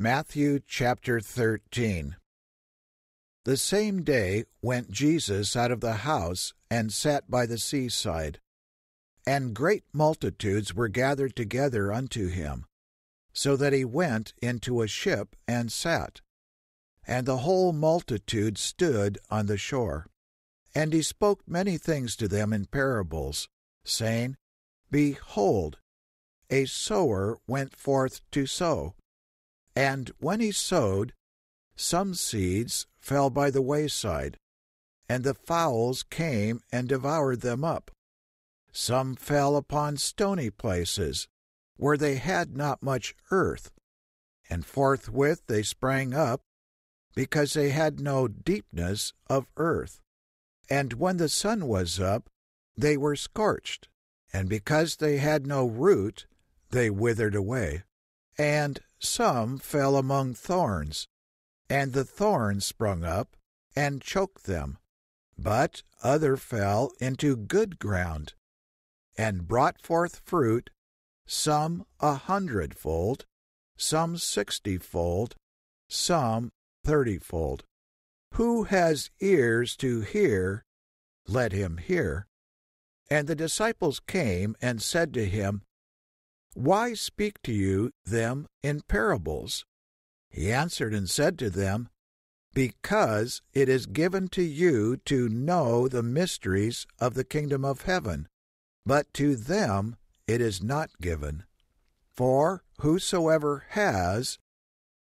Matthew chapter 13. The same day went Jesus out of the house and sat by the seaside. And great multitudes were gathered together unto him, so that he went into a ship and sat. And the whole multitude stood on the shore. And he spoke many things to them in parables, saying, Behold, a sower went forth to sow. And when he sowed, some seeds fell by the wayside, and the fowls came and devoured them up. Some fell upon stony places, where they had not much earth, and forthwith they sprang up, because they had no deepness of earth. And when the sun was up, they were scorched, and because they had no root, they withered away. And some fell among thorns, and the thorns sprung up and choked them. But other fell into good ground, and brought forth fruit, some 100-fold, some 60-fold, some 30-fold. Who has ears to hear, let him hear. And the disciples came and said to him, Why speak to you them in parables? He answered and said to them, Because it is given to you to know the mysteries of the kingdom of heaven, but to them it is not given. For whosoever has,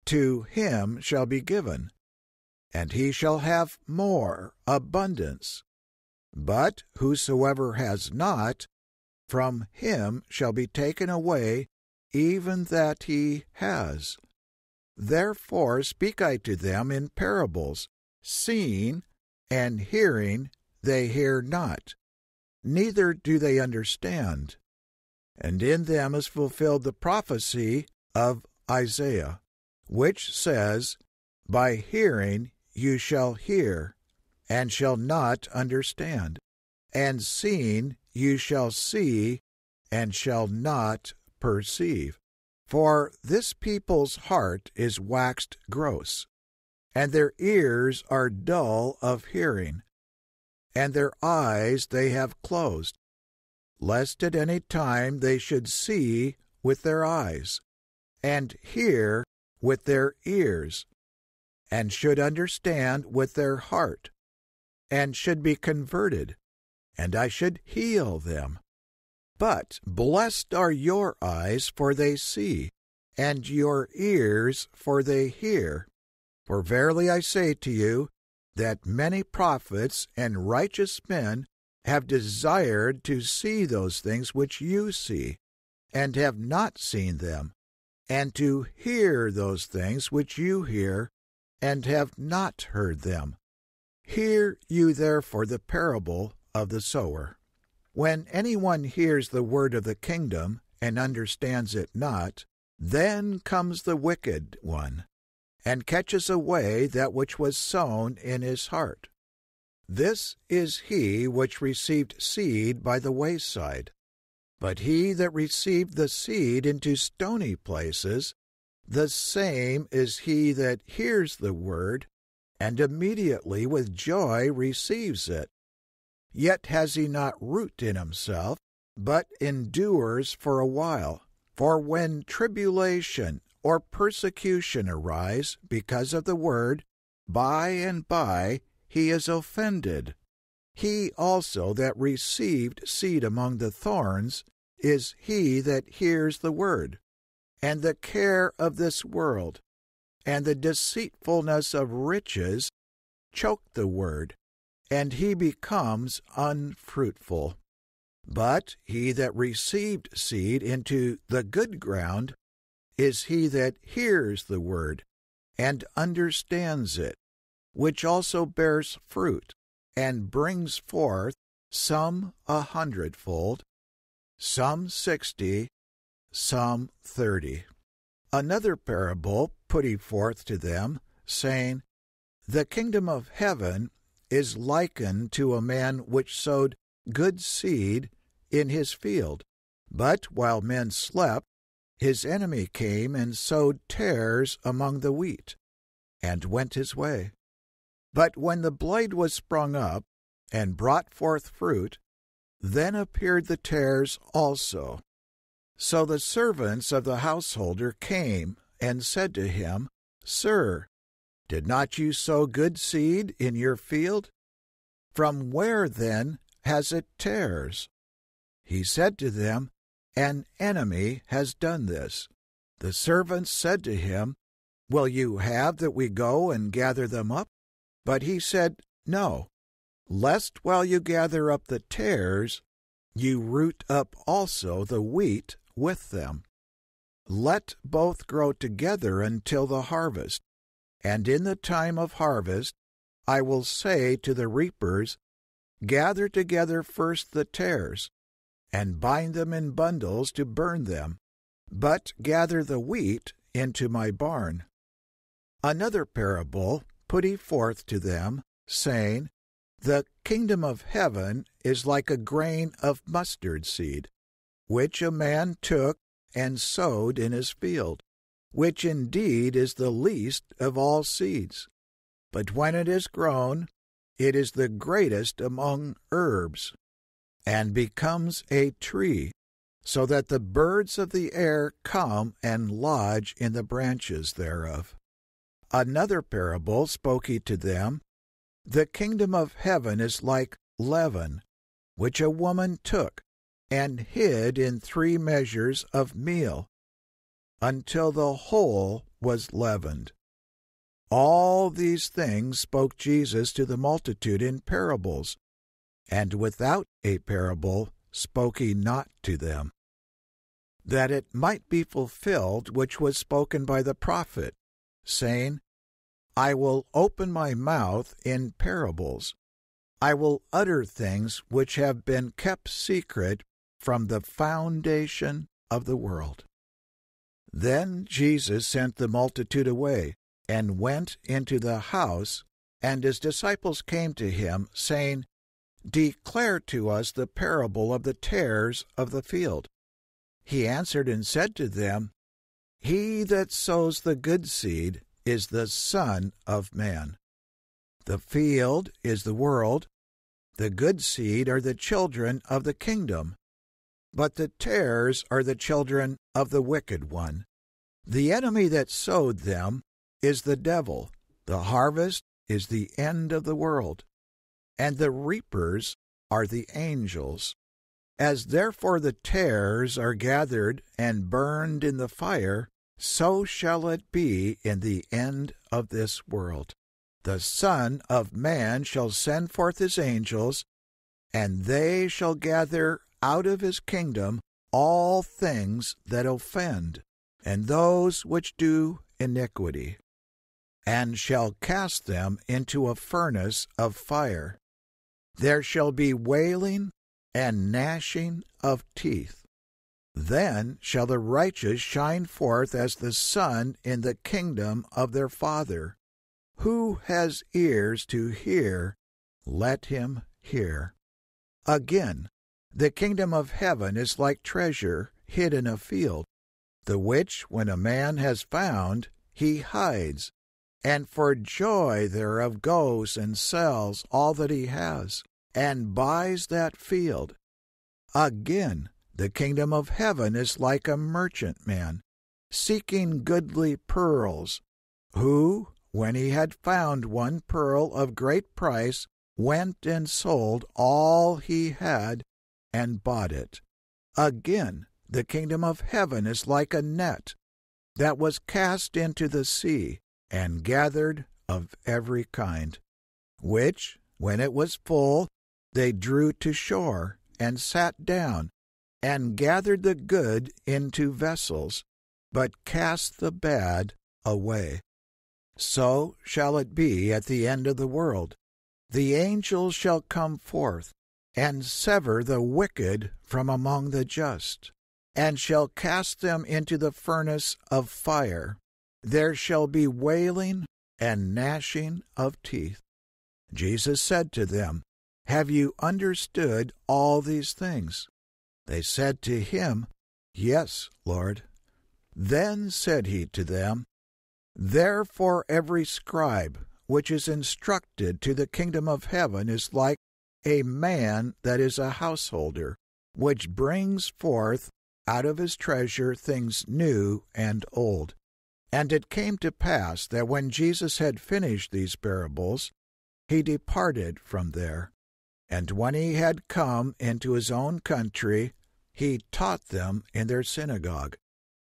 to him shall be given, and he shall have more abundance. But whosoever has not, from him shall be taken away even that he has. Therefore speak I to them in parables, seeing and hearing they hear not, neither do they understand. And in them is fulfilled the prophecy of Isaiah, which says, By hearing you shall hear, and shall not understand, and seeing you shall see, and shall not perceive. For this people's heart is waxed gross, and their ears are dull of hearing, and their eyes they have closed, lest at any time they should see with their eyes, and hear with their ears, and should understand with their heart, and should be converted, and I should heal them. But blessed are your eyes, for they see, and your ears, for they hear. For verily I say to you, that many prophets and righteous men have desired to see those things which you see, and have not seen them, and to hear those things which you hear, and have not heard them. Hear you therefore the parable of the sower. When anyone hears the word of the kingdom, and understands it not, then comes the wicked one, and catches away that which was sown in his heart. This is he which received seed by the wayside. But he that received the seed into stony places, the same is he that hears the word, and immediately with joy receives it. Yet has he not root in himself, but endures for a while. For when tribulation or persecution arise because of the word, by and by he is offended. He also that received seed among the thorns is he that hears the word, and the care of this world, and the deceitfulness of riches choke the word, and he becomes unfruitful. But he that received seed into the good ground is he that hears the word, and understands it, which also bears fruit, and brings forth some 100-fold, some 60, some 30. Another parable put he forth to them, saying, The kingdom of heaven is likened to a man which sowed good seed in his field. But while men slept, his enemy came and sowed tares among the wheat, and went his way. But when the blade was sprung up, and brought forth fruit, then appeared the tares also. So the servants of the householder came and said to him, Sir, did not you sow good seed in your field? From where then has it tares? He said to them, An enemy has done this. The servants said to him, Will you have that we go and gather them up? But he said, No, lest while you gather up the tares, you root up also the wheat with them. Let both grow together until the harvest. And in the time of harvest I will say to the reapers, Gather together first the tares, and bind them in bundles to burn them, but gather the wheat into my barn. Another parable put he forth to them, saying, The kingdom of heaven is like a grain of mustard seed, which a man took and sowed in his field, which indeed is the least of all seeds. But when it is grown, it is the greatest among herbs, and becomes a tree, so that the birds of the air come and lodge in the branches thereof. Another parable spoke he to them, The kingdom of heaven is like leaven, which a woman took, and hid in 3 measures of meal, until the whole was leavened. All these things spoke Jesus to the multitude in parables, and without a parable spoke he not to them, that it might be fulfilled which was spoken by the prophet, saying, I will open my mouth in parables. I will utter things which have been kept secret from the foundation of the world. Then Jesus sent the multitude away, and went into the house, and his disciples came to him, saying, Declare to us the parable of the tares of the field. He answered and said to them, He that sows the good seed is the Son of Man. The field is the world, the good seed are the children of the kingdom, but the tares are the children of the wicked one. The enemy that sowed them is the devil. The harvest is the end of the world, and the reapers are the angels. As therefore the tares are gathered and burned in the fire, so shall it be in the end of this world. The Son of Man shall send forth his angels, and they shall gather out of his kingdom all things that offend, and those which do iniquity, and shall cast them into a furnace of fire. There shall be wailing and gnashing of teeth. Then shall the righteous shine forth as the sun in the kingdom of their Father. Who has ears to hear, let him hear. Again, the kingdom of heaven is like treasure hid in a field, the which, when a man has found, he hides, and for joy thereof goes and sells all that he has, and buys that field. Again, the kingdom of heaven is like a merchantman, seeking goodly pearls, who, when he had found one pearl of great price, went and sold all he had, and bought it. Again, the kingdom of heaven is like a net that was cast into the sea, and gathered of every kind, which, when it was full, they drew to shore, and sat down, and gathered the good into vessels, but cast the bad away. So shall it be at the end of the world. The angels shall come forth, and sever the wicked from among the just, and shall cast them into the furnace of fire. There shall be wailing and gnashing of teeth. Jesus said to them, Have you understood all these things? They said to him, Yes, Lord. Then said he to them, Therefore every scribe which is instructed to the kingdom of heaven is like a man that is a householder, which brings forth out of his treasure things new and old. And it came to pass that when Jesus had finished these parables, he departed from there. And when he had come into his own country, he taught them in their synagogue,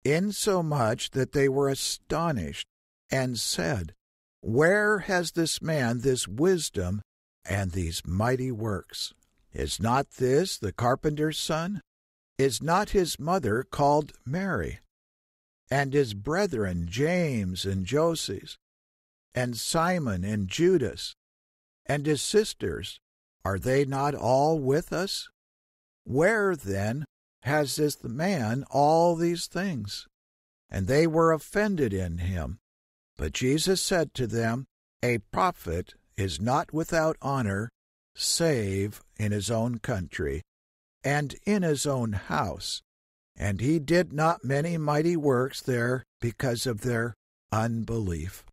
insomuch that they were astonished, and said, Where has this man this wisdom and these mighty works? Is not this the carpenter's son? Is not his mother called Mary? And his brethren James and Joses, and Simon and Judas, and his sisters, are they not all with us? Where, then, has this man all these things? And they were offended in him. But Jesus said to them, A prophet is not without honor, save in his own country, and in his own house. And he did not many mighty works there because of their unbelief.